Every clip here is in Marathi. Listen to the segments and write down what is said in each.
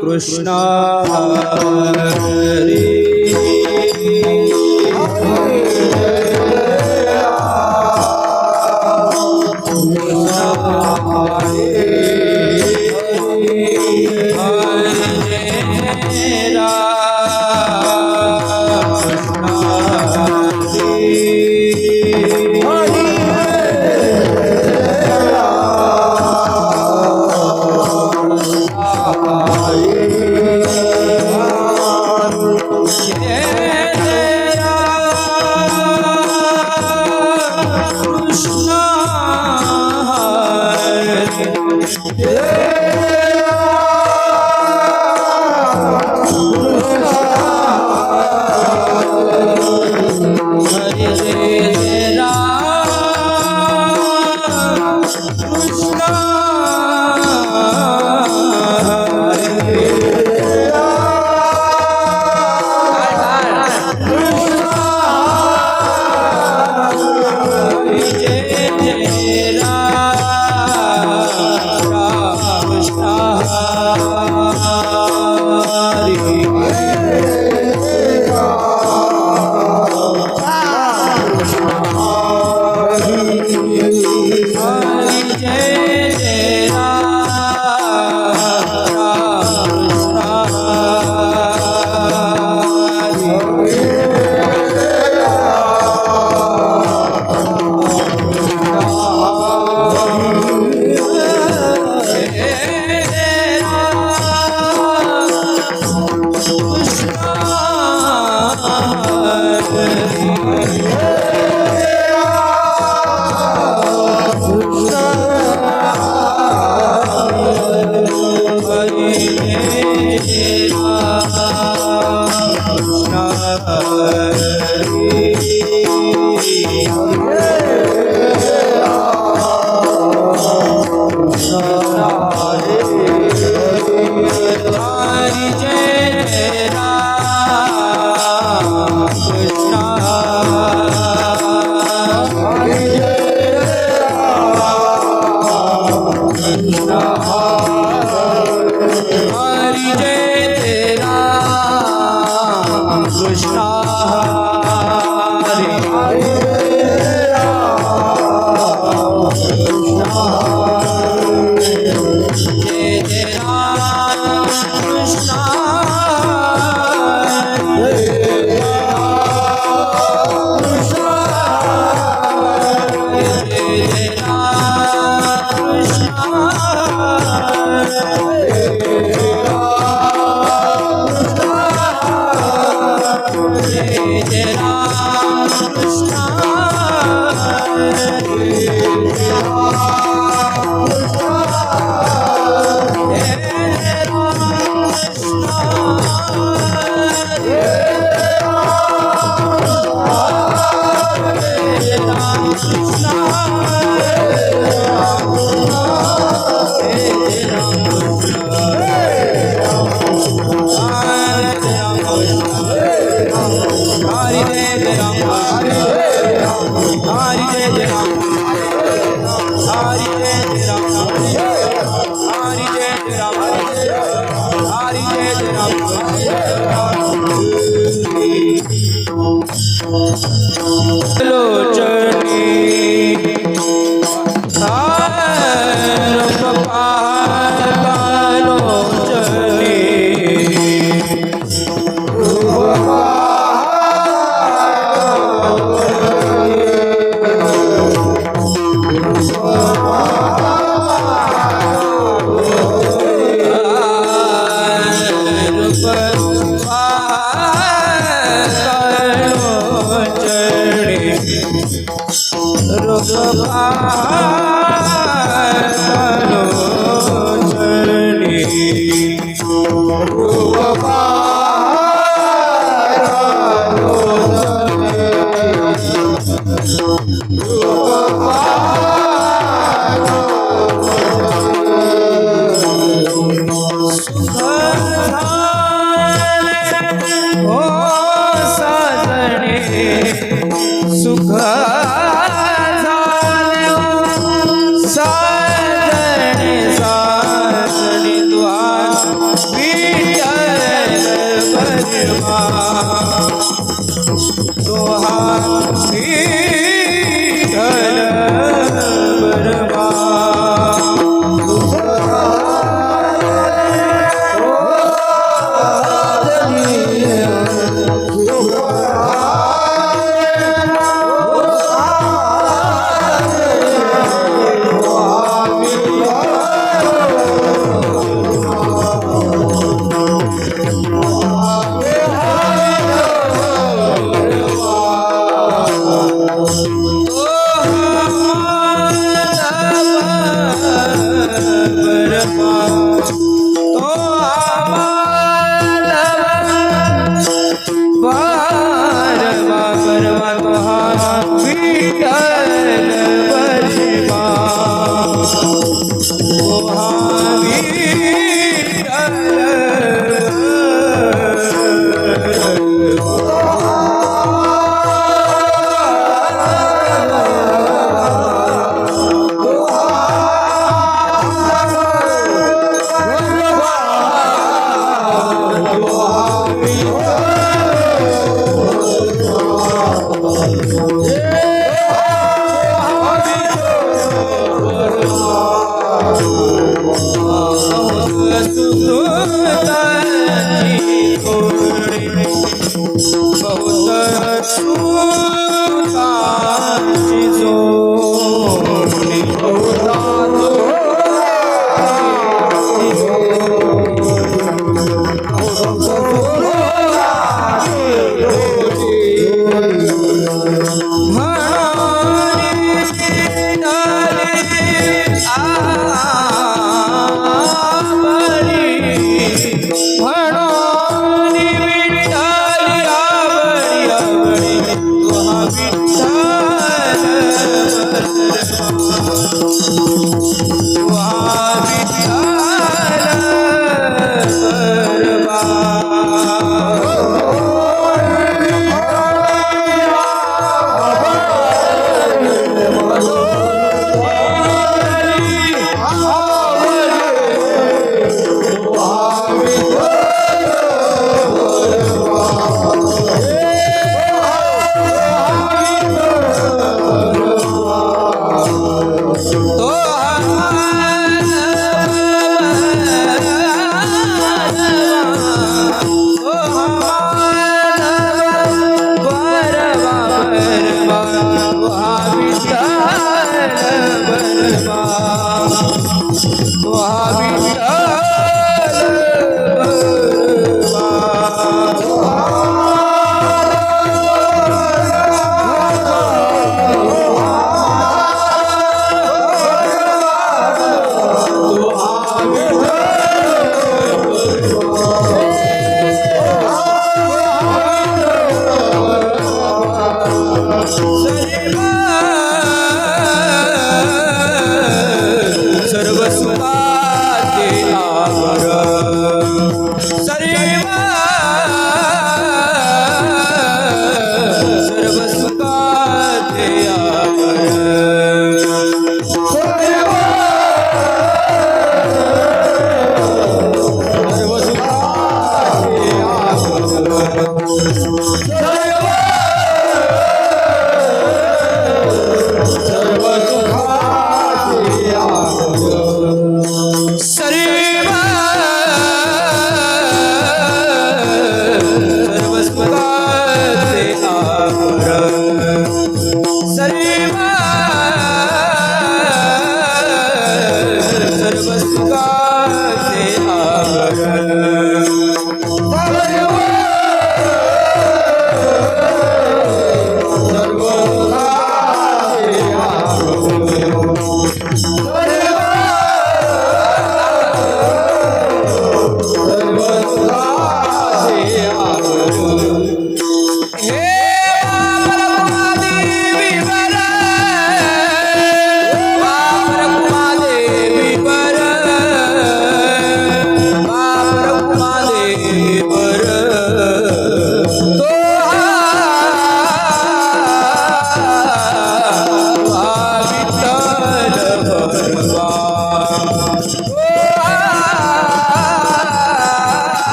कृष्ण हरी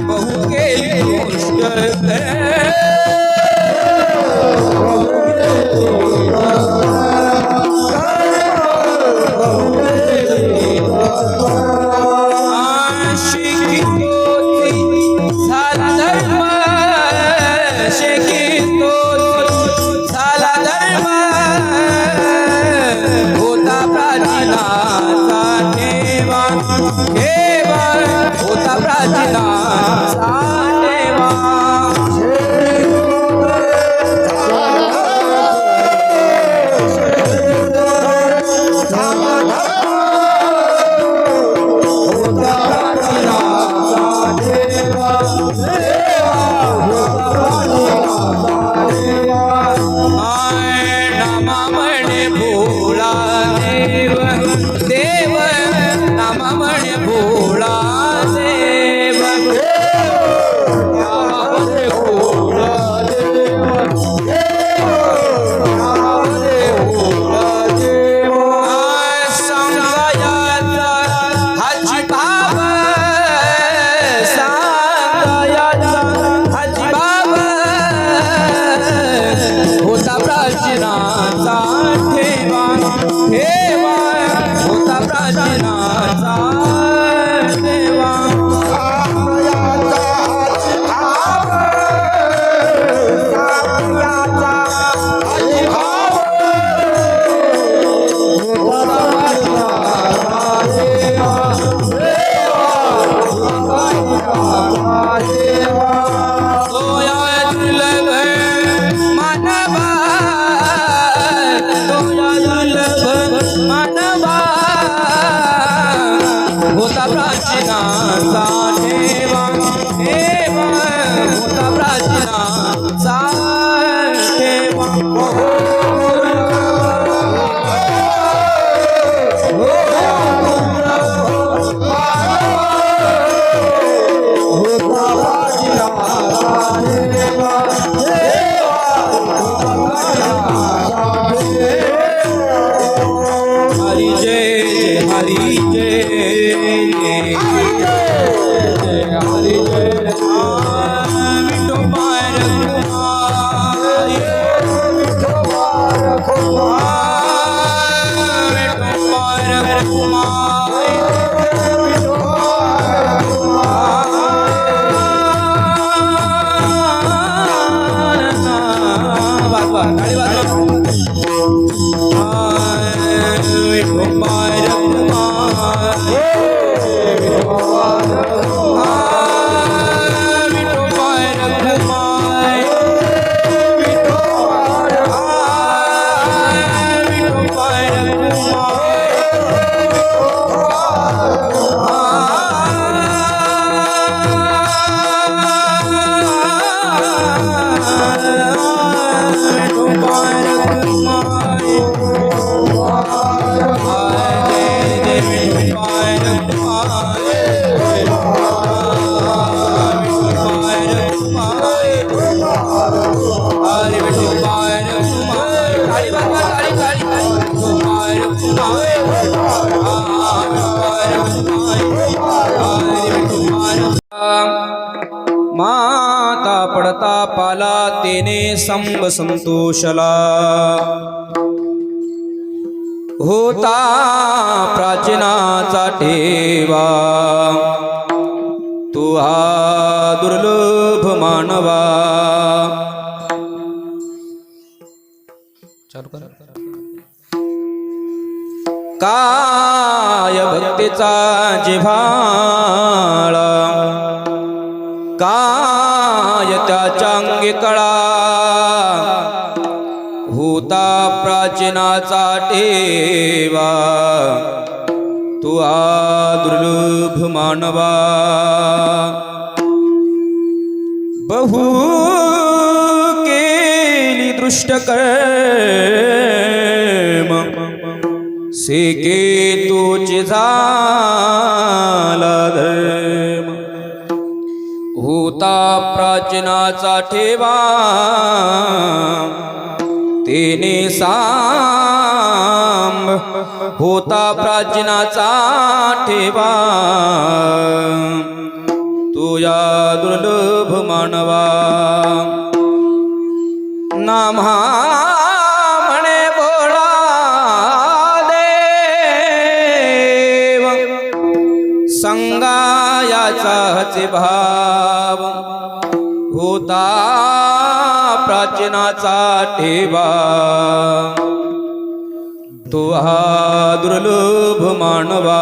बहु केली प्राचीनाचा ठेवा ठेवा होता प्राचीनाचा ठेवा होता प्राचीनाचा ठेवा ठेवा होता प्राचीनाचा ठेवा हरी जय हरी जय हरी जय विठोबा रखुमाई विठोबा रखुमाई माता पडता पाला तेने संभ संतोषला होता प्राचीनाचा ठेवा तू हा दुर्लभ मानवा काय भक्तीचा जिव्हाळा काय त्याच्या अंगी कळा होता प्राचीनाचा ठेवा तू हा दुर्लभ मानवा बहु केली दृष्ट कर्म सेके तुझे झाला धर्म होता प्राचीनाचा ठेवा तेने सांभ होता प्राचीनाचा ठेवा तू या दुर्लभ मानवा नामा म्हणे बोला देव संगायाचाच भाव होता प्राचीनाचा ठेवा तो हा दुर्लभ मानवा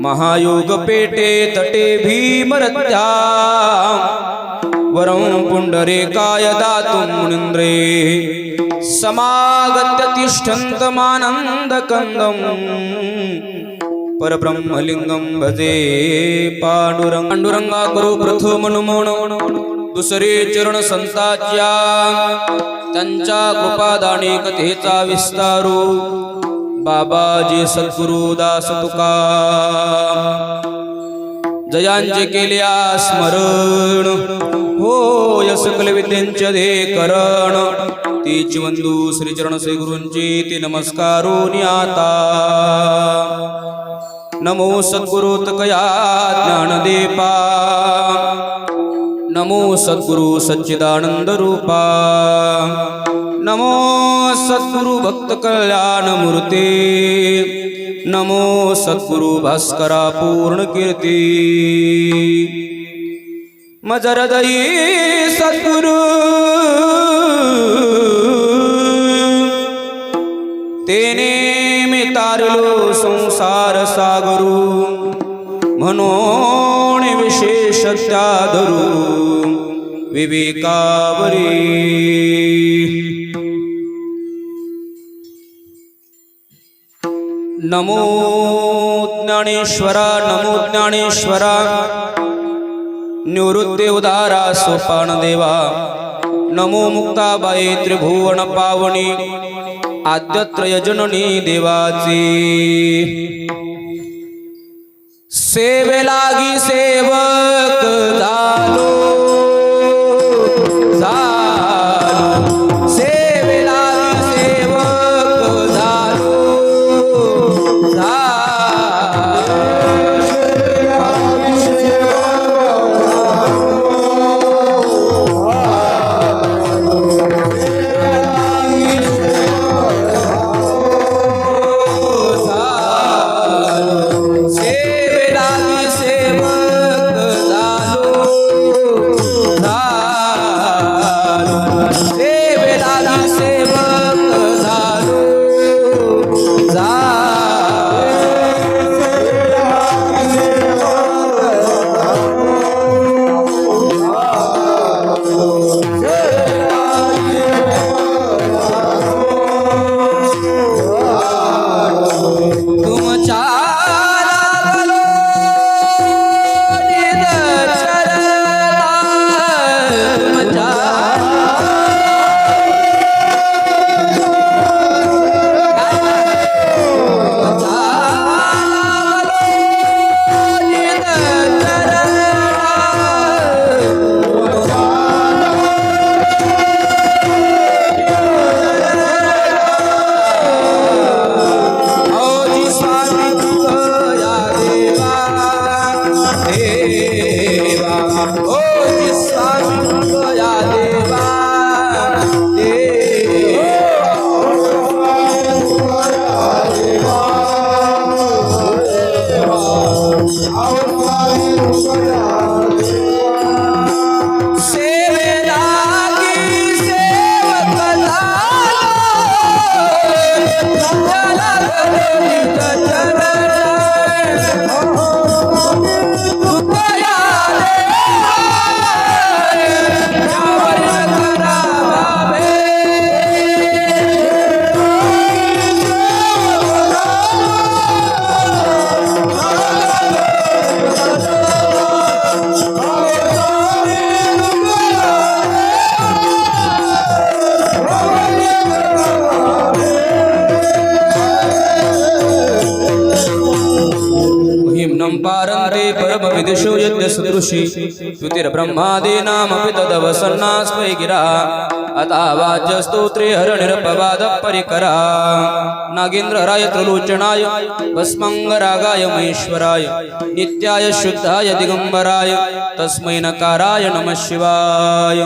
महायोग पेटे तटे भीमरत्या वरं पुंडरीकाय दातुं मुनीन्द्रे समागत्य तिष्ठन्तमानन्दकन्दं परब्रह्मलिंगं भजे पांडुरंगा करो प्रथम नमन दुसरे चरण संताच्या त्यांच्या कृपादानी कथेचा विस्तारू बाबाजी सद्गुरु दास तुका जयांचे केल्या स्मरण होय सकल विद्यांचे दे करण तीच वंदू श्रीचरण श्री गुरूंची ती नमस्कारोनी आता नमो सद्गुरु तकया ज्ञानदीपा नमो सद्गुरु सच्चिदानंद रूपा नमो सद्गुरु भक्त कल्याण मूर्ती नमो सद्गुरु भास्करा पूर्ण कीर्ती मज हृदयी सद्गुरु तेने मी तारलो संसार सागरू म्हणून विशेष त्याधरू विवेकावरी नमो ज्ञानेश्वरा निवृत्ती उदारा सोपान देवा नमो मुक्ताबाई त्रिभुवन पावनी आद्यत्रय जननी देवाची सेवे लागी सेवक झालो सेवे लागी सेवक झालो पारंते परम विदुषो यज्ञ सदृशी द्युतिर्ब्रह्मादीनामपि तदवसन्नास्मै गिरा अता वाच्यस्तोत्रे हरनिरपवाद परिकरा नागेन्द्रराय त्रिलोचनाय भस्मंगरागाय महेश्वराय नित्याय शुद्धाय दिगंबराय तस्मै नकाराय नमः शिवाय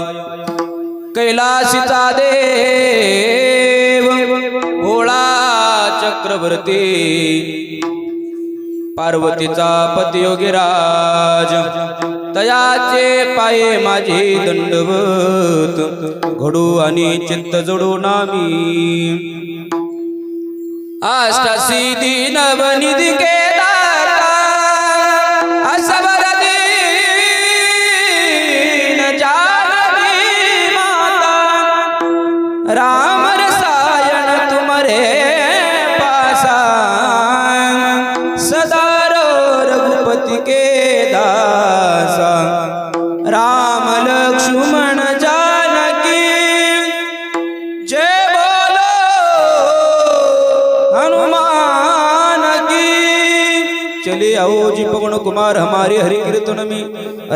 कैलासिचा देव भोळा चक्रवर्ती पार्वतीचा पती योगीराज तयाचे पाये माझे दंडवत घडू आणि चित्त जोडू नामी अष्टसिद्धी नवनिधी के दाता असबर दीन जानकी माता राम रसायन तुमरे पासा सदा रघुपति के दासा राम लक्ष्मण जानकी जय बोलो हनुमान की। चले आओ जी पवन कुमार हमारे हरि कीर्तन में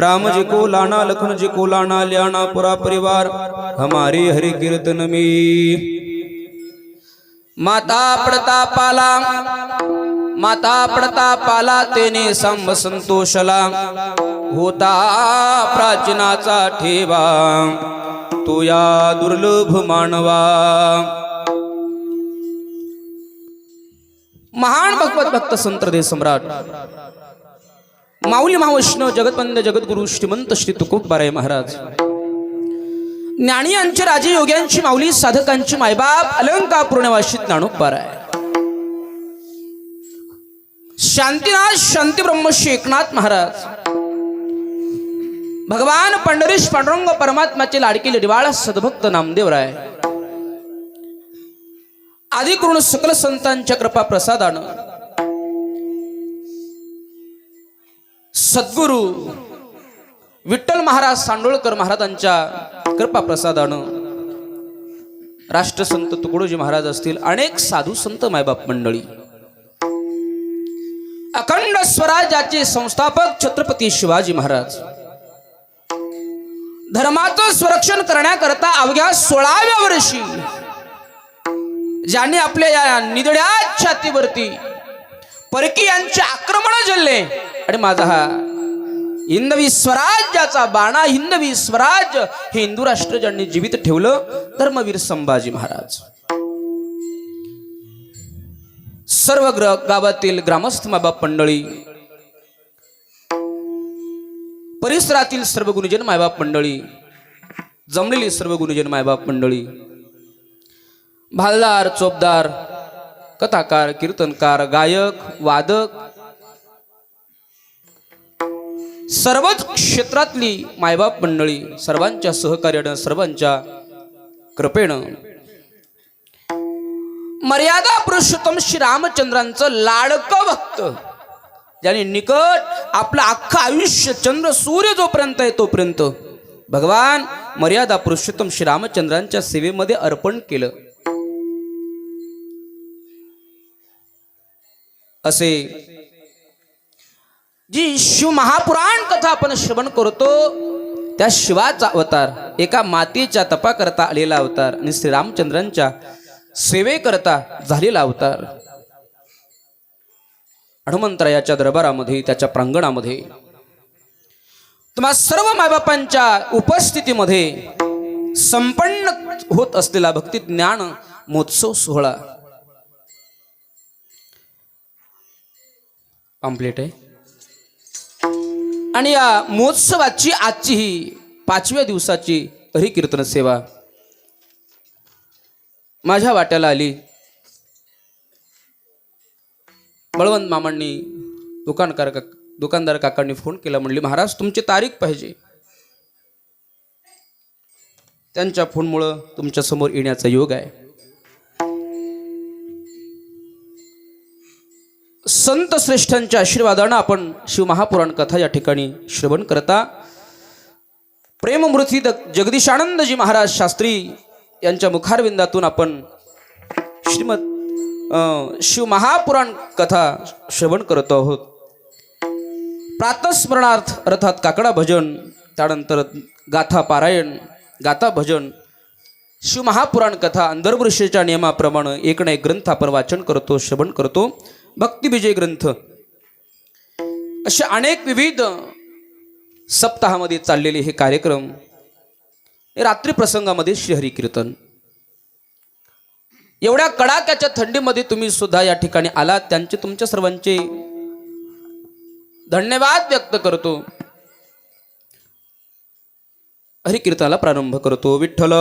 राम जी को लाना लखन जी को लाना लियाना पूरा परिवार हमारे हरि कीर्तन में। माता प्रतापाला माता पडता पाला तेने सांब संतोषला होता प्राचीनाचा ठेवा तो या दुर्लभ मानवा. महान भगवत भक्त संत हृदय सम्राट माऊली महावैष्णव जगतवंद्य जगद्गुरु श्रीमंत श्री तुकोबाराय महाराज, ज्ञानियांचे राजे योग्यांची माऊली साधकांची मायबाप अलंकापूर्ण वाशीत ज्ञानोबाराय, शांतीनाथ शांती ब्रह्मश्री एकनाथ महाराज, भगवान पंढरीश पांडुरंग परमात्म्याचे लाडके लिडवाळ सद्भक्त नामदेवराय, आदि करून सकल संतांच्या कृपा प्रसादानं सद्गुरु विठ्ठल महाराज सांडोळकर महाराजांच्या कृपा प्रसादानं राष्ट्रसंत तुकडोजी महाराज असतील, अनेक साधू संत मायबाप मंडळी, अखंड स्वराज्याचे संस्थापक छत्रपती शिवाजी महाराज, धर्माचं संरक्षण करण्याकरता अवघ्या 16व्या वर्षी ज्यांनी आपल्या या निधड्या छातीवरती परकीयांचे आक्रमण झेलले आणि माझा हा हिंदवी स्वराज्याचा बाणा, हिंदवी स्वराज्य हे हिंदू राष्ट्र ज्यांनी जीवित ठेवलं, धर्मवीर संभाजी महाराज. सर्व गावातील ग्रामस्थ मायबाप मंडळी, परिसरातील सर्व गुरुजन मायबाप मंडळी, जमलेली सर्व गुरुजन मायबाप मंडळी, भालदार, चोपदार, कथाकार, कीर्तनकार, गायक, वादक, सर्वच क्षेत्रातली मायबाप मंडळी, सर्वांच्या सहकार्यानं, सर्वांच्या कृपेनं मर्यादा पुरुषोत्तम श्री रामचंद्रांचं लाडकं भक्त, ज्याने निकट आपलं अख्खं आयुष्य चंद्र सूर्य जोपर्यंत आहे तोपर्यंत भगवान मर्यादा पुरुषोत्तम श्री रामचंद्रांच्या सेवेमध्ये अर्पण केलं, असे जी शिव महापुराण कथा आपण श्रवण करतो, त्या शिवाचा अवतार, एका मातेच्या तपा करता आलेला अवतार आणि श्री रामचंद्रांच्या सेवेकरता झालेला अवतार. हनुमंतरायाच्या दरबारामध्ये, त्याच्या प्रांगणामध्ये तुम्हा सर्व मायबापांच्या उपस्थितीमध्ये संपन्न होत असलेला भक्ती ज्ञान महोत्सव सोहळा कंप्लीट आहे. आणि या महोत्सवाची आजची ही 5व्या दिवसाची हरिकीर्तन सेवा माझ्या वाट्याला आली. बळवंत मामांनी दुकानदार काकांनी फोन केला, म्हणले महाराज तुमची तारीख पाहिजे. त्यांच्या फोनमुळं तुमच्या समोर येण्याचा योग आहे. संत श्रेष्ठांच्या आशीर्वादानं आपण शिव महापुराण कथा या ठिकाणी श्रवण करता. प्रेममूर्ती जगदीशानंदजी महाराज शास्त्री यांच्या मुखारविंदातून आपण श्रीमद शिव महापुराण कथा श्रवण करतो आहोत. प्रातस्मरणार्थ अर्थात काकडा भजन, त्यानंतर गाथा पारायण, गाथा भजन, शिव महापुराण कथा अंधर्वृषेच्या नियमाप्रमाणे एक ना एक ग्रंथ आपण वाचन करतो, श्रवण करतो. भक्तिविजय ग्रंथ असे अनेक विविध सप्ताहामध्ये चाललेले हे कार्यक्रम, रात्री प्रसंगामध्ये श्रीहरी कीर्तन. एवढ्या कडाक्याच्या थंडीमध्ये तुम्ही सुद्धा या ठिकाणी आलात, त्यांचे तुमच्या सर्वांचे धन्यवाद व्यक्त करतो. हरिकीर्तनाला प्रारंभ करतो. विठ्ठल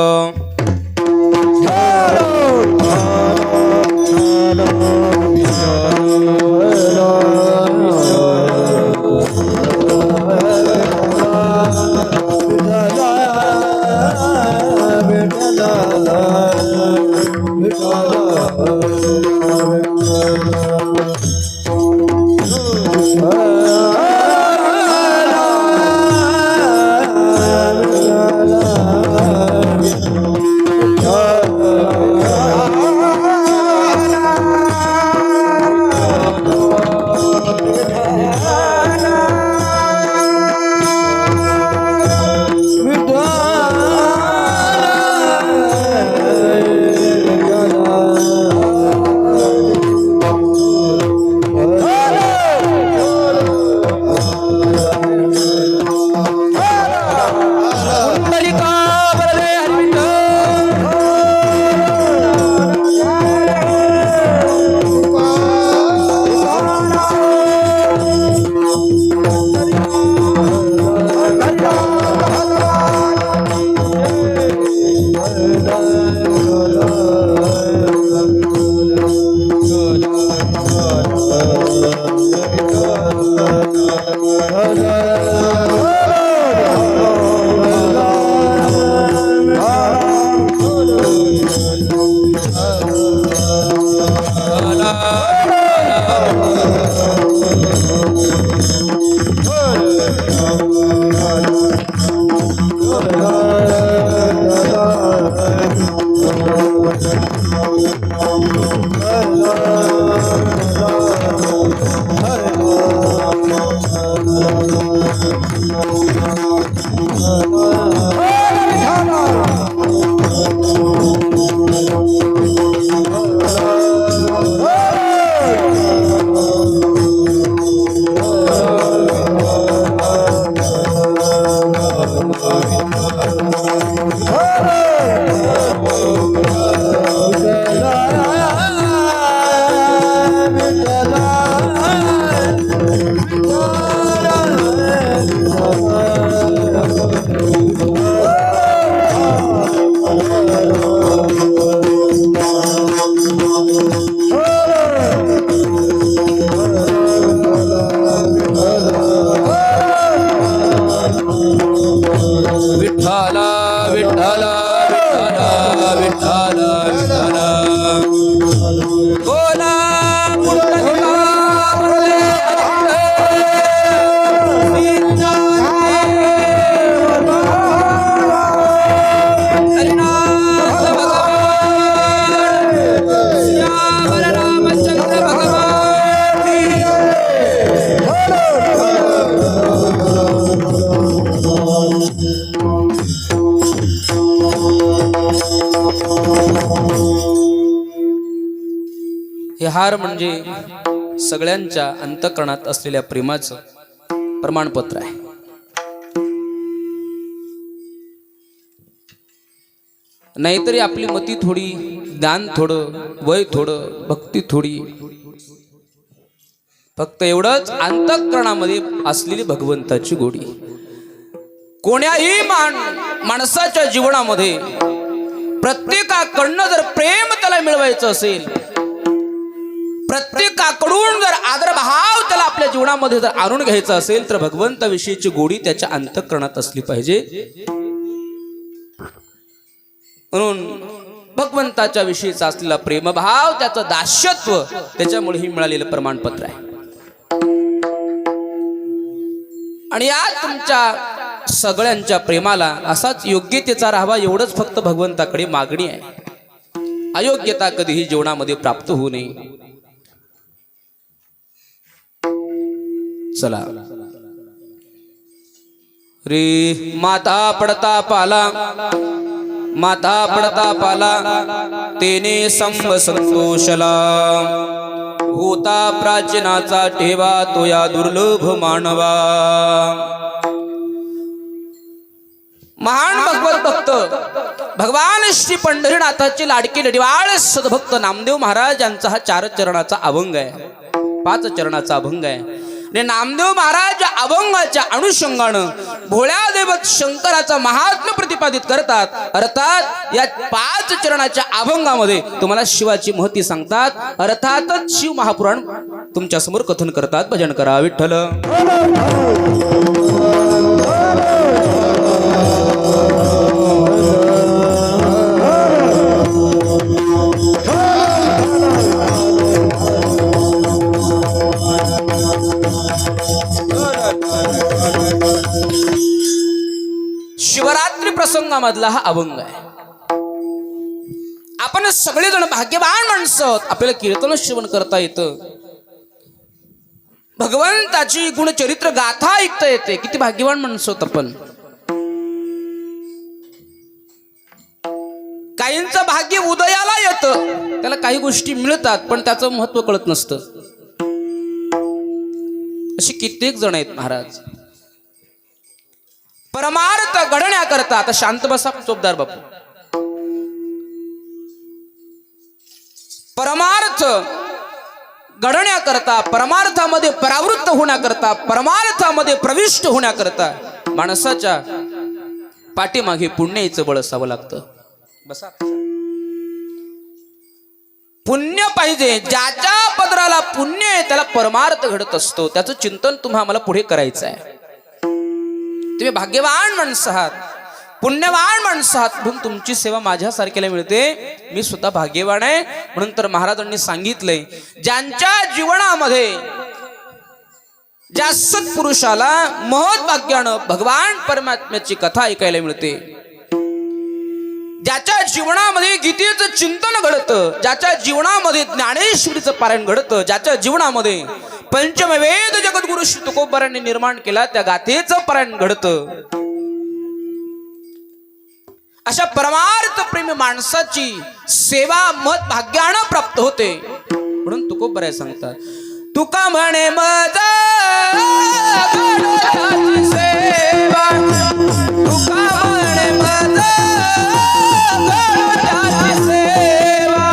हे हार म्हणजे सगळ्यांच्या अंतःकरणात असलेल्या प्रेमाचं प्रमाणपत्र आहे. नाहीतरी आपली मती थोडी, ज्ञान थोडं, वय थोडं, भक्ती थोडी, फक्त एवढंच अंतःकरणामध्ये असलेली भगवंताची गोडी. कोण्याही माणसाच्या जीवनामध्ये प्रत्येकाकडनं जर प्रेम त्याला मिळवायचं असेल, प्रत्येकाकडून जर आदरभाव त्याला आपल्या जीवनामध्ये जर आणून घ्यायचा असेल, तर भगवंताविषयीची गोडी त्याच्या अंतःकरणात असली पाहिजे. म्हणून भगवंताच्या विषयीचा असलेला प्रेमभाव, त्याचं दास्यत्व, त्याच्यामुळे ही मिळालेलं प्रमाणपत्र आहे. आणि या तुमच्या सगळ्यांच्या प्रेमाला असाच योग्यतेचा राहावा, एवढंच फक्त भगवंताकडे मागणी आहे. अयोग्यता कधीही जीवनामध्ये प्राप्त होऊ नये. चला रे माता पडता पाला, माता पडता पाला, तेने संभ संतोषला, होता प्राचीनाचा ठेवा, तो या दुर्लभ मानवा. महान भगवत भक्त भगवान श्री पंढरीनाथाचे लाडके लढिवाळ सद्भक्त नामदेव महाराज यांचा हा 4 चरणाचा अभंग आहे, 5 चरणाचा अभंग आहे. नामदेव महाराज अभंगाच्या अनुषंगानं भोळ्या दैवत शंकराचा महात्म्य प्रतिपादित करतात. अर्थात या 5 चरणाच्या अभंगामध्ये तुम्हाला शिवाची महती सांगतात. अर्थातच शिव महापुराण तुमच्या समोर कथन करतात. भजन करा विठ्ठल. शिवरात्री प्रसंगामधला हा अभंग आहे. आपण सगळेजण भाग्यवान माणसं, आपल्याला कीर्तन श्रवण करता येतं, भगवंताची गुणचरित्र गाथा ऐकता येते. किती भाग्यवान माणसं आहोत आपण. काहींचं भाग्य उदयाला येतं, त्याला काही गोष्टी मिळतात पण त्याचं महत्व कळत नसतं. अशी कित्येक जण आहेत महाराज. परमार्थ घडण्याकरता, आता शांत बसा चोपदार बापू, परमार्थ घडण्याकरता, परमार्थामध्ये परावृत्त होण्याकरता, परमार्थामध्ये प्रविष्ट होण्याकरता माणसाच्या पाठीमागे पुण्याचं बळ असावं लागतं. बसा. पुण्य पाहिजे. ज्याच्या पदराला पुण्य आहे त्याला परमार्थ घडत असतो. त्याचं चिंतन तुम्हा आम्हाला पुढे करायचं आहे. तुम्ही भाग्यवान माणसं आहात, पुण्यवान माणसं आहात, म्हणून तुमची सेवा माझ्यासारख्याला मिळते. मी सुद्धा भाग्यवान आहे. म्हणून तर महाराजांनी सांगितलंय, ज्यांच्या जीवनामध्ये ज्या सत्पुरुषाला महत् भाग्यानं भगवान परमात्म्याची कथा ऐकायला मिळते, ज्याच्या जीवनामध्ये गीतेचं चिंतन घडतं, ज्याच्या जीवनामध्ये ज्ञानेश्वरीचं पारायण घडतं, ज्याच्या जीवनामध्ये पंचमवेद जगद्गुरु श्री तुकोबारायांनी निर्माण केला त्या गाथेचं पारायण घडतं, अशा परमार्थ प्रेमी माणसाची सेवा महत् भाग्यानं प्राप्त होते. म्हणून तुकोबाराय सांगतात, तुका म्हणे मज गणोत्याची सेवा, तुका म्हणे मज गणोत्याची सेवा,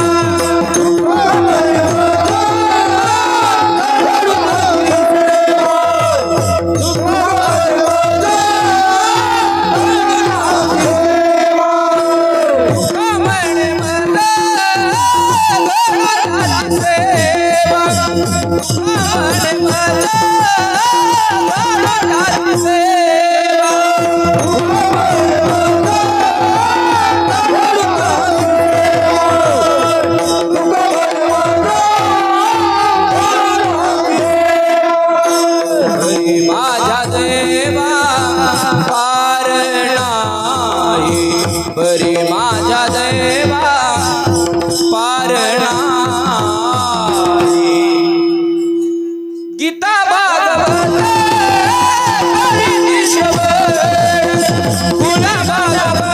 बरी माझ्या देवा पारणा. गीता भागवत गुणा भागवत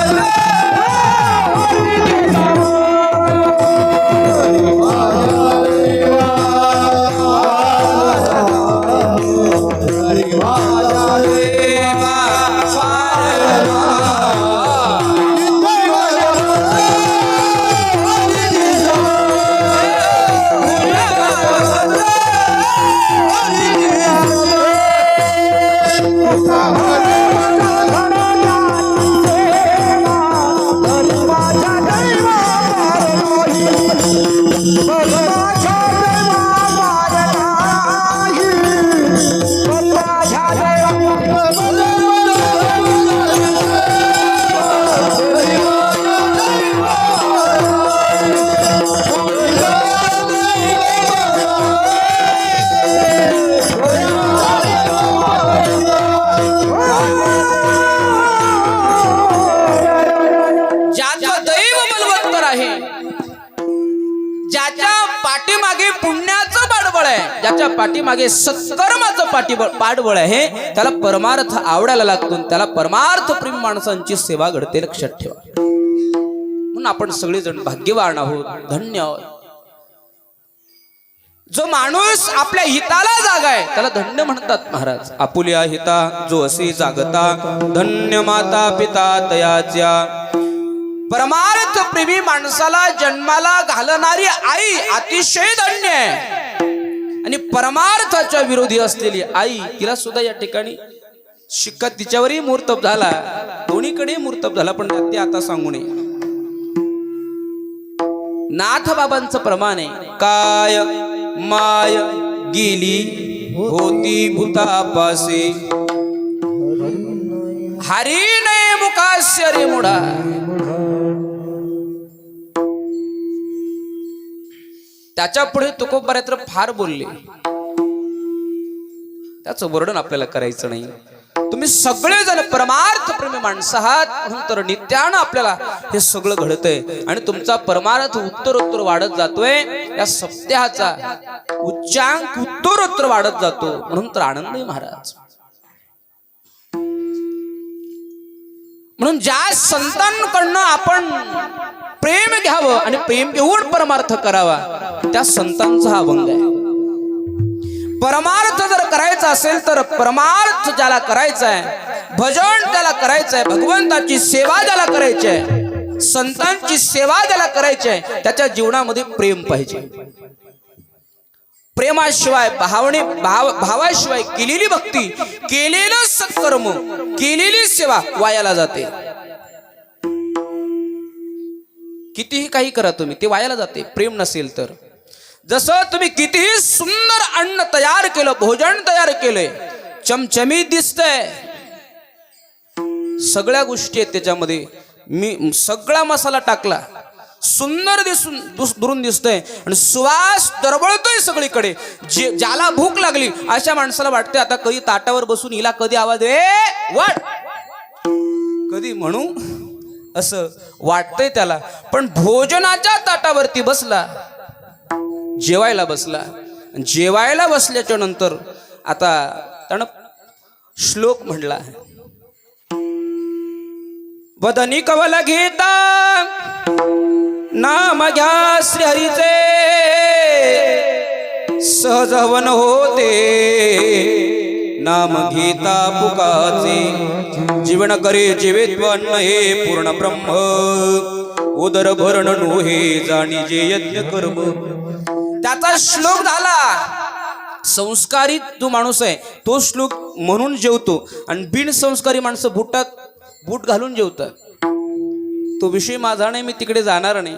ज्याच्या पाठीमागे सत्कर्माचं पाठबळ आहे त्याला परमार्थ आवडायला लागतो. त्याला परमार्थ प्रेमी माणसांची सेवा घडते, लक्षात ठेवा. म्हणून आपण सगळेजण भाग्यवान आहोत, धन्य आहोत. जो माणूस आपल्या हिताला जागा आहे त्याला धन्य म्हणतात महाराज. आपुल्या हिता जो असे जागता, धन्य माता पिता तयाच्या. परमार्थ प्रेमी माणसाला जन्माला घालणारी आई अतिशय धन्य आहे. आणि परमार्थाच्या विरोधी असलेली आई, तिला सुद्धा या ठिकाणी शिक्का तिच्यावरही मूर्तप झाला, दोन्हीकडे मूर्तप झाला, पण ते आता सांगू नये. नाथ बाबांचं प्रमाण आहे, काय माय गेली होती भूतापासे, हरी नये मुखास्य रे मुढा. त्याच्या पुढे तुकोबाराय तर फार बोलले, त्याचं वर्णन आपल्याला करायचं नाही. तुम्ही सगळेजण परमार्थ प्रेमी माणसं आहात, म्हणून तर नित्यानं आपल्याला हे सगळं घडतंय आणि तुमचा परमार्थ उत्तरोत्तर वाढत जातोय. या सप्ताहाचा उच्चांक उत्तरोत्तर वाढत जातो, म्हणून तर आनंद आहे महाराज. म्हणून ज्या संतांकडनं आपण प्रेम घ्यावं आणि प्रेम घेऊन परमार्थ करावा, त्या संतांचा हा अभंग आहे. परमार्थ जर करायचा असेल तर परमार्थ ज्याला करायचा आहे, भजन त्याला करायचं आहे, भगवंताची सेवा ज्याला करायची आहे, संतांची सेवा ज्याला करायची आहे, त्याच्या जीवनामध्ये प्रेम पाहिजे. प्रेमाशिवाय भावाशिवाय केलेली भक्ती, केलेलं सत्कर्म, केलेली सेवा वायाला जाते. कितीही काही करा तुम्ही, ते वायाला जाते प्रेम नसेल तर. जसं तुम्ही कितीही सुंदर अन्न तयार केलं, भोजन तयार केलंय, चमचमीत दिसतंय, सगळ्या गोष्टी आहेत त्याच्यामध्ये, मी सगळा मसाला टाकला, सुंदर दुरून दिसतंय आणि सुवास दरवळतोय सगळीकडे, ज्याला भूक लागली अशा माणसाला वाटते आता कधी ताटावर बसून हिला कधी आवाज वाट कधी म्हणू, असं वाटतंय त्याला. पण भोजनाच्या ताटावरती बसला, जेवायला बसला, जेवायला बसल्याच्या नंतर आता त्यानं श्लोक म्हणला, वदनी कवल घेता नाम घ्या श्रीहरीचे, सहज हवन होते नाम घेता पुकाचे, जीवन करे जीवेत्वन्न हे पूर्ण ब्रह्म, उदर भरण नोहे जाणी जे यज्ञ कर्म. त्याचा श्लोक झाला. संस्कारित जो माणूस आहे तो श्लोक म्हणून जेवतो आणि बिनसंस्कारी माणसं बूट घालून जेवतात. तो विषय माझा नाही, मी तिकडे जाणार नाही,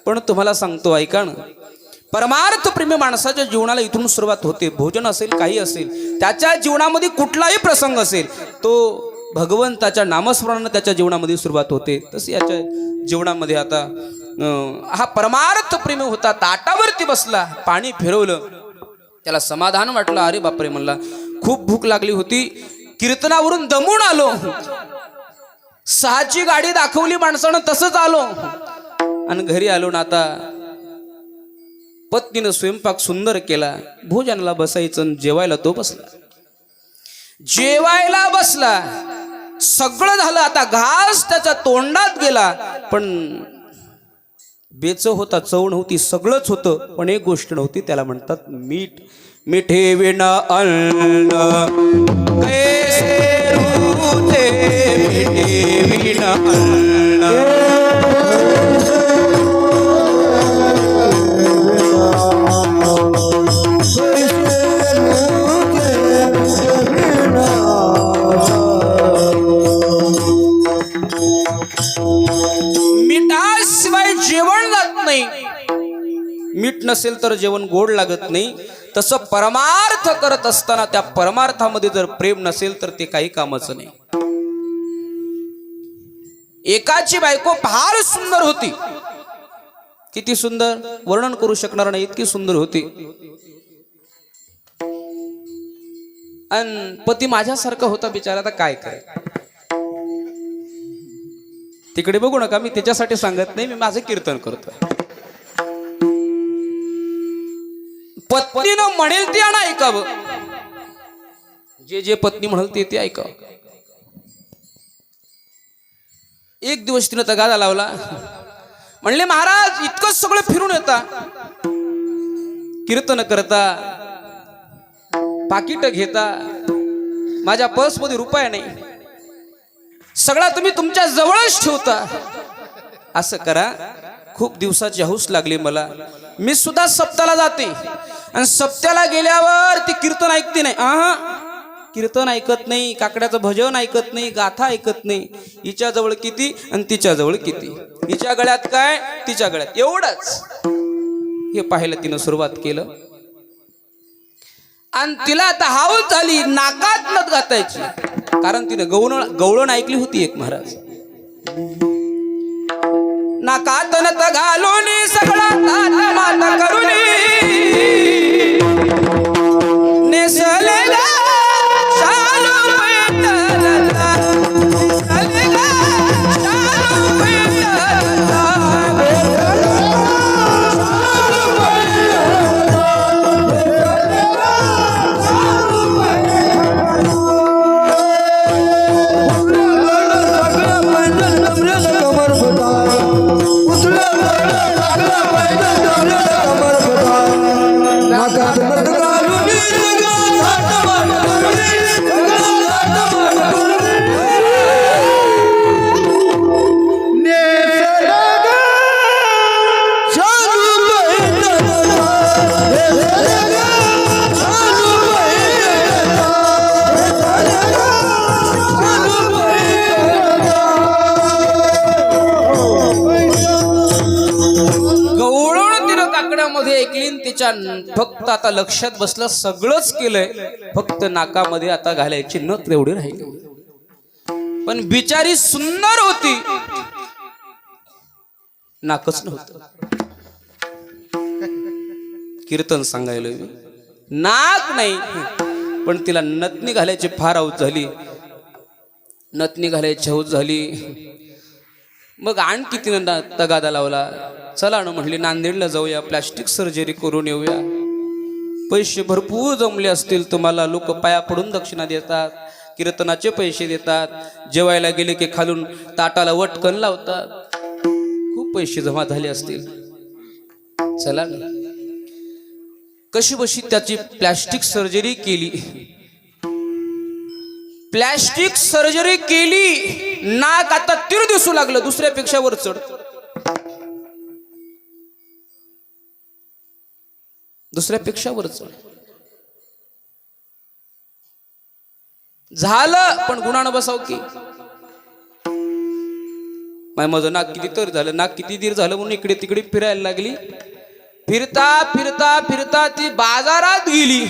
पण तुम्हाला सांगतो ऐका ना. परमार्थ प्रेमी माणसाच्या जीवनाला इथून सुरुवात होते. भोजन असेल, काही असेल, त्याच्या जीवनामध्ये कुठलाही प्रसंग असेल, तो भगवंताच्या नामस्मरणाने त्याच्या जीवनामध्ये सुरुवात होते. तसे याच्या जीवनामध्ये आता हा परमार्थ प्रेमी होता. ताटावरती बसला, पाणी फिरवलं, त्याला समाधान वाटलं. अरे बापरे, म्हणला खूप भूक लागली होती, कीर्तनावरून दमून आलो, 6ची गाडी दाखवली माणसानं, तसंच आलो आणि घरी आलो ना. आता पत्नीनं स्वयंपाक सुंदर केला, भोजनाला बसायचं, जेवायला तो बसला, जेवायला बसला, सगळं झालं. आता घास त्याच्या तोंडात गेला, पण बेचव होता, चव नव्हती, सगळंच होतं, पण एक गोष्ट नव्हती, त्याला म्हणतात मीठ. मिठे विना अन्न कैसे रूते, मिठे विना अन्न. मिठाशिवाय जेवण जात नाही, मीठ नसेल तर जेवण गोड लागत नाही. तसं परमार्थ करत असताना त्या परमार्थामध्ये जर प्रेम नसेल तर ते काही कामाचं नाही. एकाची बायको फार सुंदर होती, किती सुंदर, वर्णन करू शकणार नाही, इतकी सुंदर होती. आणि पती माझ्यासारखा होता बिचारा. आता काय काय, तिकडे बघू नका, मी त्याच्यासाठी सांगत नाही, मी माझं कीर्तन करतो. पत्नीनं म्हणेल ते आणि ऐकावं, जे पत्नी म्हणाल ते ऐकावं. एक दिवस तिनं तगादा लावला, म्हणले महाराज इतकं सगळं फिरून येता, कीर्तन करता, पाकिट घेता, माझ्या पर्समध्ये रुपया नाही, सगळा तुम्ही तुमच्या जवळच ठेवता. असं करा, खूप दिवसाची हौस लागली मला, मी सुद्धा सप्त्याला जाते आणि सप्त्याला गेल्यावर ती कीर्तन ऐकते नाही. कीर्तन ऐकत नाही, काकड्याचं भजन ऐकत नाही, गाथा ऐकत नाही. हिच्या जवळ किती आणि तिच्या जवळ किती, हिच्या गळ्यात काय, तिच्या गळ्यात एवढंच. हे पाहायला तिनं सुरुवात केलं आणि तिला आता हाऊस झाली नाकात नथ घातायची, कारण तिने गवळण ऐकली होती एक महाराज. नाकात नथ घालून सगळा माता करून नेसलेला उचला कानामध्ये ऐकली आणि तिच्या फक्त आता लक्षात बसलं, सगळंच केलंय, फक्त नाकामध्ये आता घालायची नथ एवढी राहिली. पण बिचारी सुंदर होती, नाकच नव्हतं. कीर्तन सांगायला नाक नाही, पण तिला नथनी घालायची फार हौस झाली. नथनी घालायची हौस झाली. मग आणखी तिनं तगादा लावला. चला ना म्हणली, नांदेडला जाऊया, प्लॅस्टिक सर्जरी करून येऊया. पैसे भरपूर जमले असतील तुम्हाला. लोक पाया पडून दक्षिणा देतात, कीर्तनाचे पैसे देतात, जेवायला गेले की खालून ताटाला वटकन लावतात. खूप पैसे जमा झाले असतील. चला ना. कशी बशी त्याची प्लॅस्टिक सर्जरी केली. प्लॅस्टिक सर्जरी केली. नाक आता तीर दिसू लागलं, दुसऱ्यापेक्षा वर चढ. दुसऱ्यापेक्षा वर चढ झालं. पण गुणानं बसाव की माझं नाक किती तर झालं, नाक किती दीर झालं म्हणून इकडे तिकडे फिरायला लागली. फिरता फिरता फिरता ती बाजारात गेली.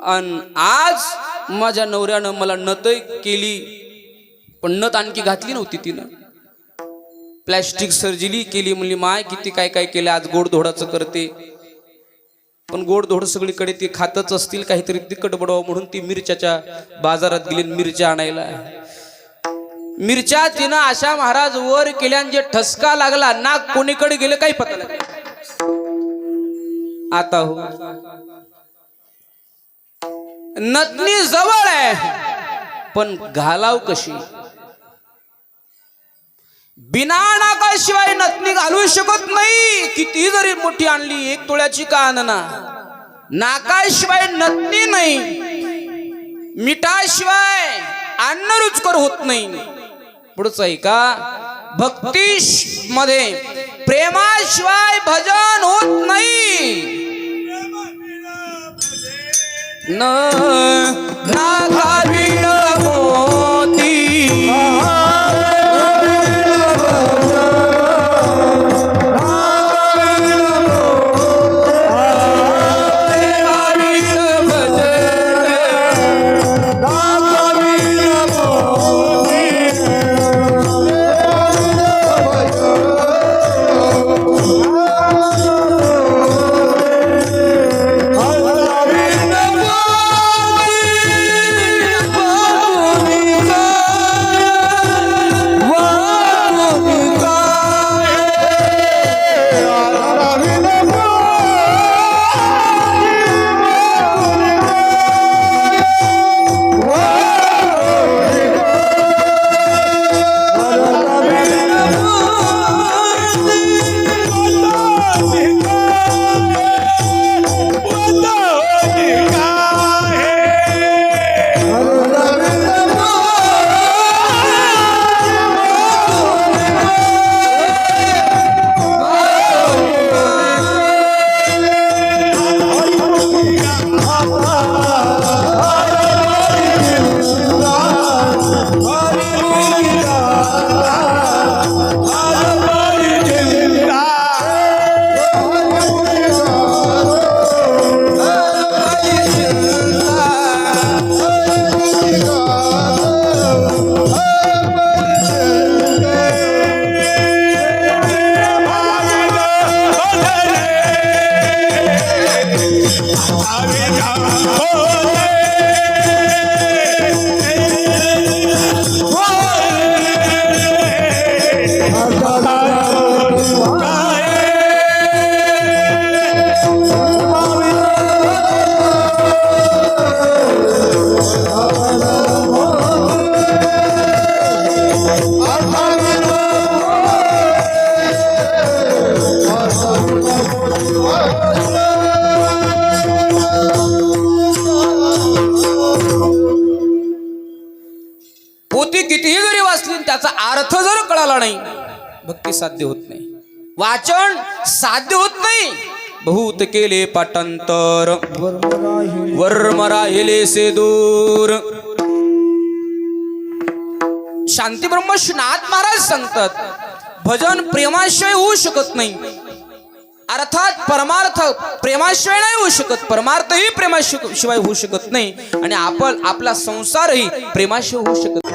आणि आज माझ्या नवऱ्यानं मला नथ केली, पण नथ आणखी घातली नव्हती तिनं. प्लॅस्टिक सर्जरी केली. म्हणली माय किती काय काय केलं, आज गोडधोडाचं करते. पण गोडधोड सगळीकडे ती खातच असतील, काहीतरी तिखट बडवावं म्हणून ती मिरच्याच्या बाजारात गेली मिरच्या आणायला. मिरच्या तिनं आशा महाराज वर केल्यान जे ठसका लागला, नाक कोणीकडे गेलं काही पता लागला. आता हो नथनी जवळ आहे, पण घालाव कशी. बिना नाकाशिवाय नथनी घालू शकत नाही. किती जरी मोठी आणली, 1 तोळ्याची का आणना, नाकाशिवाय नथनी नाही. मिठाशिवाय अन्न रुचकर होत नाही. पुढचं आहे का, भक्ती मध्ये प्रेमाशिवाय भजन होत नाही. नाकाविण मोती त्याचा अर्थ जर कळाला नाही, भक्ती साध्य होत नाही, वाचन साध्य होत नाही. बहुत केले पाठांतर वर्म राहिले से दूर. शांती ब्रह्मनाथ महाराज सांगतात, भजन प्रेमाशिवाय होऊ शकत नाही. अर्थात परमार्थ प्रेमाशिवाय नाही होऊ शकत, परमार्थही प्रेमाशिवाय होऊ शकत नाही आणि आपला संसारही प्रेमाशिवाय होऊ शकत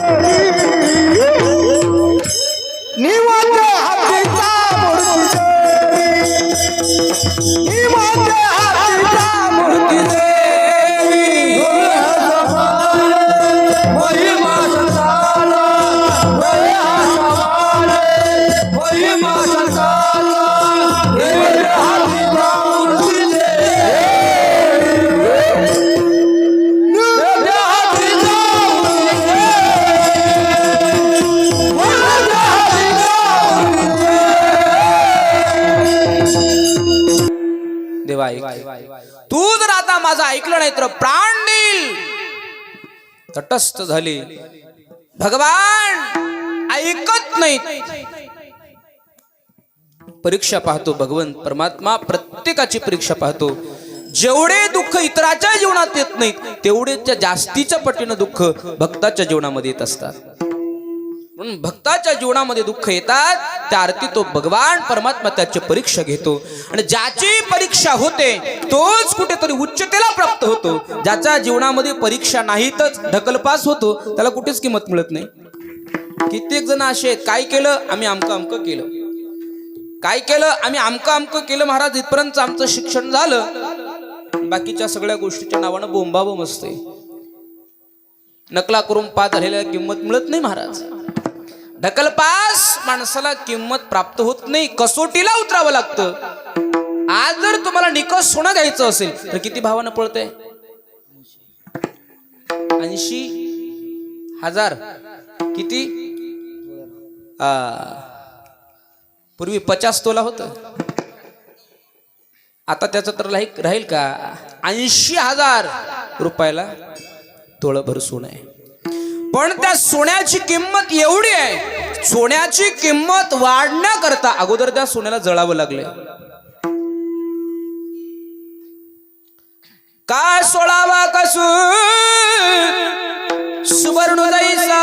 तू जर आता माझं ऐकलं नाही तर प्राण देईल. तटस्थ झाले. भगवान ऐकत नाही. परीक्षा पाहतो भगवंत परमात्मा, प्रत्येकाची परीक्षा पाहतो. जेवढे दुःख इतराच्या जीवनात येत नाहीत तेवढे जास्तीच्या पटीनं दुःख भक्ताच्या जीवनामध्ये येत असतात. म्हणून भक्ताच्या जीवनामध्ये दुःख येतात त्या अर्थी तो भगवान परमात्मा त्याची परीक्षा घेतो आणि ज्याची परीक्षा होते तोच कुठेतरी उच्चतेला प्राप्त होतो. ज्याच्या जीवनामध्ये परीक्षा नाहीतच ढकलपास होतो त्याला कुठेच किंमत मिळत नाही. कित्येक जण असे आहेत, काय केलं आम्ही अमकं केलं, काय केलं आम्ही अमकं केलं महाराज, इथपर्यंत आमचं शिक्षण झालं, बाकीच्या सगळ्या गोष्टीच्या नावानं बोंबाबोंब असते. नकला करून पास झालेल्या किंमत मिळत नाही महाराज. ढकलपास माणसाला किंमत प्राप्त होत नाही, कसोटीला उतरावं लागतं. आज जर तुम्हाला निकष सोनं घ्यायचं असेल तर किती भावानं पळतंय? 80,000. किती? पूर्वी 50 तोला होतं, आता त्याचं तर राहील का? 80,000 रुपयाला तोळभर सोनं आहे. पण त्या सोन्याची किंमत एवढी आहे, सोन्याची किंमत वाढण्याकरता अगोदर त्या सोन्याला जळावं लागले. का सोळावा कसू सुवर्ण जैसा